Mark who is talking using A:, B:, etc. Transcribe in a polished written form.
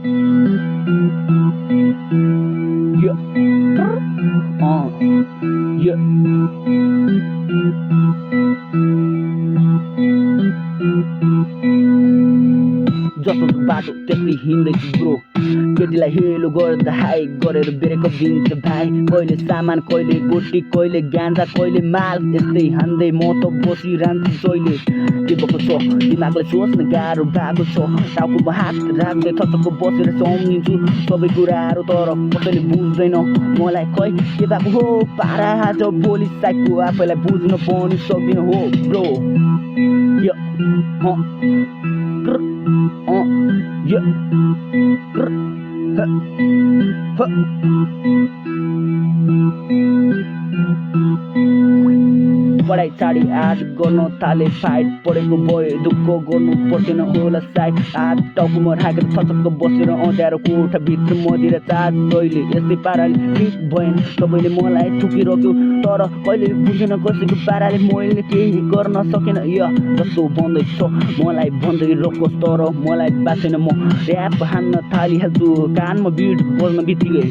A: Yeah. Yeah. जस्तो बाटो त्यस्तै हिँड्दैछु ब्रो केटीलाई हेलो गर्दा हाई गरेर ब्रेकअप दिन्छ भाइ कहिले सामान कहिले गोटी कहिले गान्जा कहिले माल यस्तै हान्दै म त बसिरहन्छु जहिले के भएको छ दिमागलाई सोच्न गाह्रो भएको छ टाउकोमा हात राख्दै थचक्क बसेर सम्झिन्छु सबै कुराहरू तर कसैले बुझ्दैन मलाई खै के भएको हो पारा आज भोलि साइडको आफैलाई बुझ्न पनि सक्दिन हो ब्रो यो Yeah. पढाइ चाडी आठ गर्न थाले फाइट पढेको भए दुःख गर्नु पर्दैन होला साइड हात टाउकोमा राखेर थचक्क बसेर अँध्यारो कोठाभित्र मदिरा चाट जहिले यस्तै पाराले ठिक भएन सबैले मलाई ठुकिरक्यो तर कहिले बुझेन कसैको पाराले मैले केही गर्न सकेन यो जस्तो भन्दैछ मलाई भन्दै रोकोस् तर मलाई बाँचेन म ऱ्याप हान्न थालिहाल्छु कानमा बिट बज्न बित्तिकै